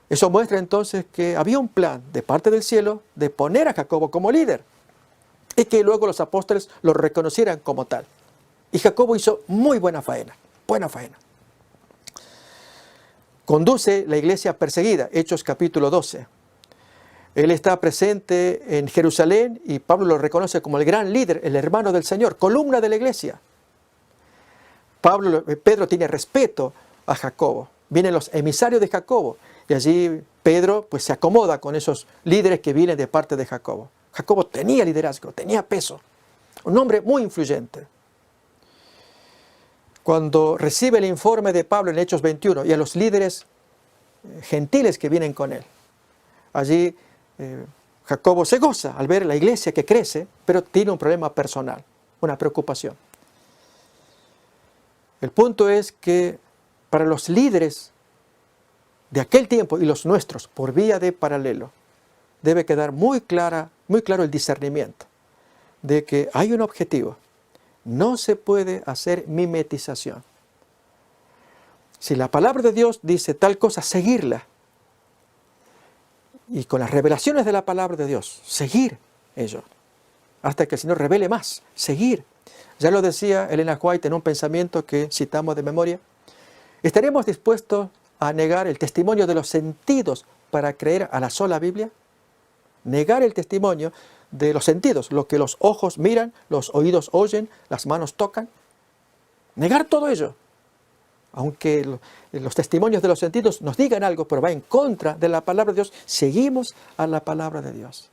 Speaker 1: Eso muestra entonces que había un plan de parte del cielo de poner a Jacobo como líder y que luego los apóstoles lo reconocieran como tal. Y Jacobo hizo muy buena faena, buena faena. Conduce la iglesia perseguida, Hechos capítulo 12. Él está presente en Jerusalén y Pablo lo reconoce como el gran líder, el hermano del Señor, columna de la iglesia. Pedro tiene respeto a Jacobo. Vienen los emisarios de Jacobo y allí Pedro pues se acomoda con esos líderes que vienen de parte de Jacobo. Jacobo tenía liderazgo, tenía peso, un hombre muy influyente. Cuando recibe el informe de Pablo en Hechos 21 y a los líderes gentiles que vienen con él, allí Jacobo se goza al ver la iglesia que crece, pero tiene un problema personal, una preocupación. El punto es que para los líderes de aquel tiempo y los nuestros, por vía de paralelo, debe quedar muy claro el discernimiento de que hay un objetivo. No se puede hacer mimetización. Si la palabra de Dios dice tal cosa, seguirla. Y con las revelaciones de la palabra de Dios, seguir ello. Hasta que el Señor revele más, seguir. Ya lo decía Elena White en un pensamiento que citamos de memoria. ¿Estaremos dispuestos a negar el testimonio de los sentidos para creer a la sola Biblia? Negar el testimonio de los sentidos, lo que los ojos miran, los oídos oyen, las manos tocan. Negar todo ello. Aunque los testimonios de los sentidos nos digan algo, pero va en contra de la palabra de Dios, seguimos a la palabra de Dios.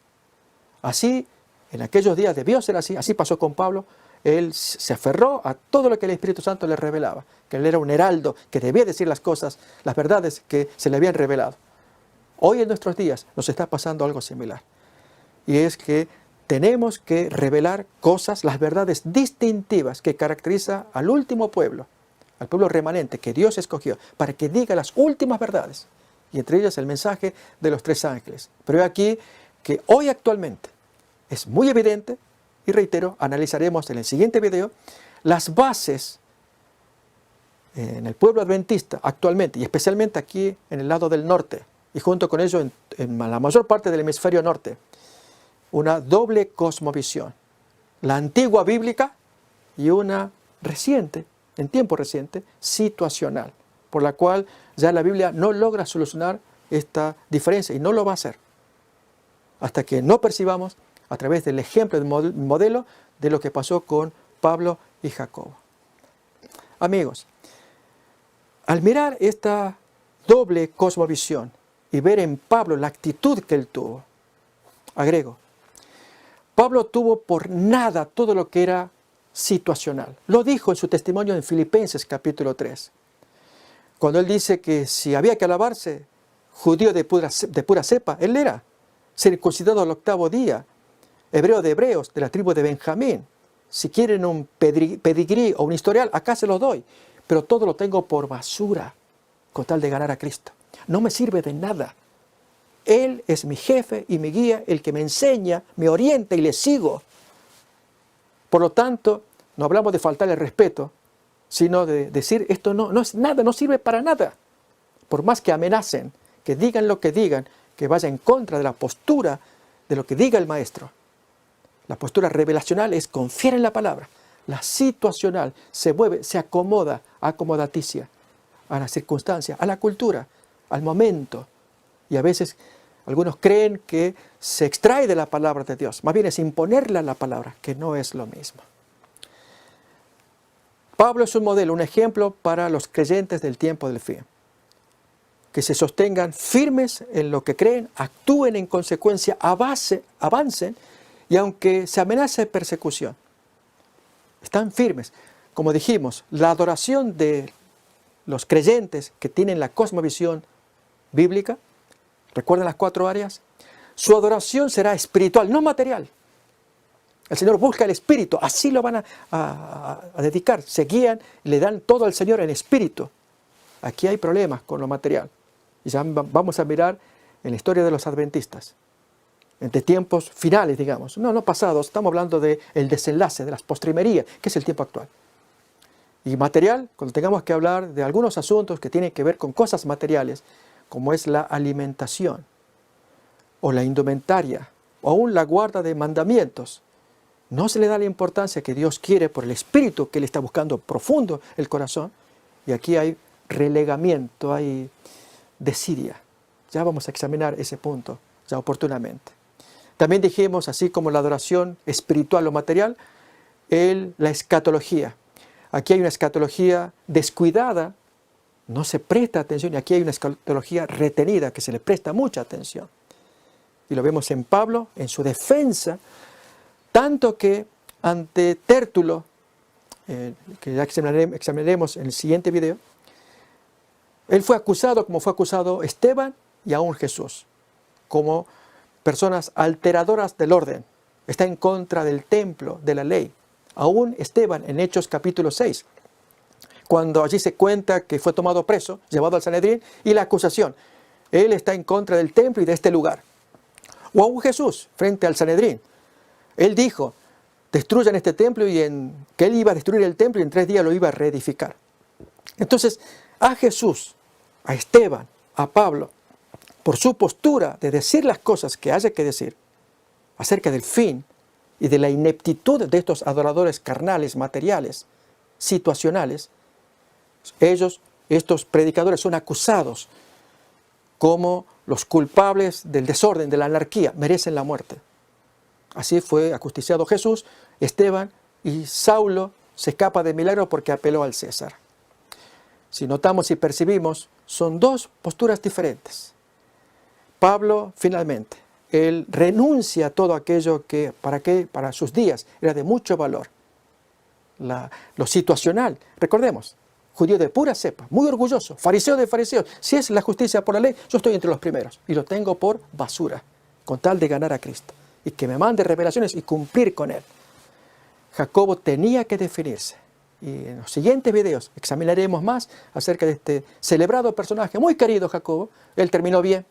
Speaker 1: Así, en aquellos días debió ser así, así pasó con Pablo. Él se aferró a todo lo que el Espíritu Santo le revelaba, que él era un heraldo, que debía decir las cosas, las verdades que se le habían revelado. Hoy en nuestros días nos está pasando algo similar. Y es que tenemos que revelar cosas, las verdades distintivas que caracteriza al último pueblo, al pueblo remanente que Dios escogió, para que diga las últimas verdades. Y entre ellas el mensaje de los 3 ángeles. Pero aquí que hoy actualmente es muy evidente, y reitero, analizaremos en el siguiente video las bases en el pueblo adventista actualmente, y especialmente aquí en el lado del norte, y junto con ello en la mayor parte del hemisferio norte, una doble cosmovisión, la antigua bíblica y una reciente, en tiempo reciente, situacional, por la cual ya la Biblia no logra solucionar esta diferencia y no lo va a hacer, hasta que no percibamos a través del ejemplo, del modelo de lo que pasó con Pablo y Jacobo. Amigos, al mirar esta doble cosmovisión y ver en Pablo la actitud que él tuvo, agrego, Pablo tuvo por nada todo lo que era situacional. Lo dijo en su testimonio en Filipenses capítulo 3, cuando él dice que si había que alabarse, judío de pura cepa, él era circuncidado al 8º día, hebreo de hebreos, de la tribu de Benjamín. Si quieren un pedigrí o un historial, acá se los doy. Pero todo lo tengo por basura, con tal de ganar a Cristo. No me sirve de nada. Él es mi jefe y mi guía, el que me enseña, me orienta y le sigo. Por lo tanto, no hablamos de faltarle el respeto, sino de decir, esto no es nada, no sirve para nada. Por más que amenacen, que digan lo que digan, que vaya en contra de la postura de lo que diga el maestro. La postura revelacional es confiar en la palabra. La situacional se mueve, se acomoda, acomodaticia a la circunstancia, a la cultura, al momento. Y a veces algunos creen que se extrae de la palabra de Dios. Más bien es imponerle a la palabra, que no es lo mismo. Pablo es un modelo, un ejemplo para los creyentes del tiempo del fin. Que se sostengan firmes en lo que creen, actúen en consecuencia, avancen, y aunque se amenace persecución, están firmes. Como dijimos, la adoración de los creyentes que tienen la cosmovisión bíblica, ¿recuerdan las 4 áreas? Su adoración será espiritual, no material. El Señor busca el espíritu, así lo van a dedicar, se guían y le dan todo al Señor en espíritu. Aquí hay problemas con lo material. Y ya vamos a mirar en la historia de los adventistas, entre tiempos finales, digamos, no pasados, estamos hablando del desenlace, de las postrimerías, que es el tiempo actual. Y material, cuando tengamos que hablar de algunos asuntos que tienen que ver con cosas materiales, como es la alimentación, o la indumentaria, o aún la guarda de mandamientos, no se le da la importancia que Dios quiere por el espíritu que Él está buscando profundo el corazón, y aquí hay relegamiento, hay desidia. Ya vamos a examinar ese punto ya oportunamente. También dijimos, así como la adoración espiritual o material, la escatología. Aquí hay una escatología descuidada, no se presta atención, y aquí hay una escatología retenida, que se le presta mucha atención. Y lo vemos en Pablo, en su defensa, tanto que ante Tértulo, que ya examinaremos en el siguiente video, él fue acusado como fue acusado Esteban y aún Jesús, como personas alteradoras del orden. Está en contra del templo, de la ley. Aún Esteban en Hechos capítulo 6, cuando allí se cuenta que fue tomado preso, llevado al Sanedrín, y la acusación. Él está en contra del templo y de este lugar. O aún Jesús, frente al Sanedrín. Él dijo, destruyan este templo, y que él iba a destruir el templo y en 3 días lo iba a reedificar. Entonces, a Jesús, a Esteban, a Pablo, por su postura de decir las cosas que haya que decir acerca del fin y de la ineptitud de estos adoradores carnales, materiales, situacionales, estos predicadores son acusados como los culpables del desorden, de la anarquía, merecen la muerte. Así fue ajusticiado Jesús, Esteban y Saulo se escapa de milagro porque apeló al César. Si notamos y percibimos, son dos posturas diferentes. Pablo, finalmente, él renuncia a todo aquello que para sus días era de mucho valor. Lo situacional, recordemos, judío de pura cepa, muy orgulloso, fariseo de fariseos. Si es la justicia por la ley, yo estoy entre los primeros y lo tengo por basura, con tal de ganar a Cristo y que me mande revelaciones y cumplir con él. Jacobo tenía que definirse. Y en los siguientes videos examinaremos más acerca de este celebrado personaje, muy querido Jacobo. Él terminó bien,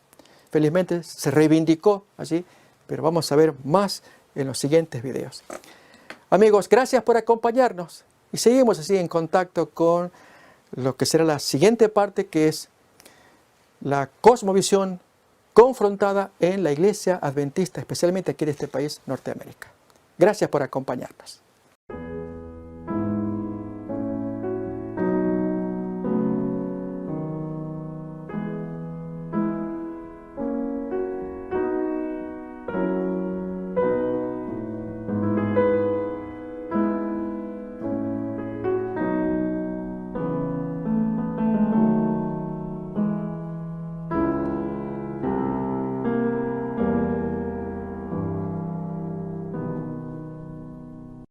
Speaker 1: felizmente se reivindicó allí, pero vamos a ver más en los siguientes videos. Amigos, gracias por acompañarnos y seguimos así en contacto con lo que será la siguiente parte, que es la cosmovisión confrontada en la Iglesia Adventista, especialmente aquí en este país, Norteamérica. Gracias por acompañarnos.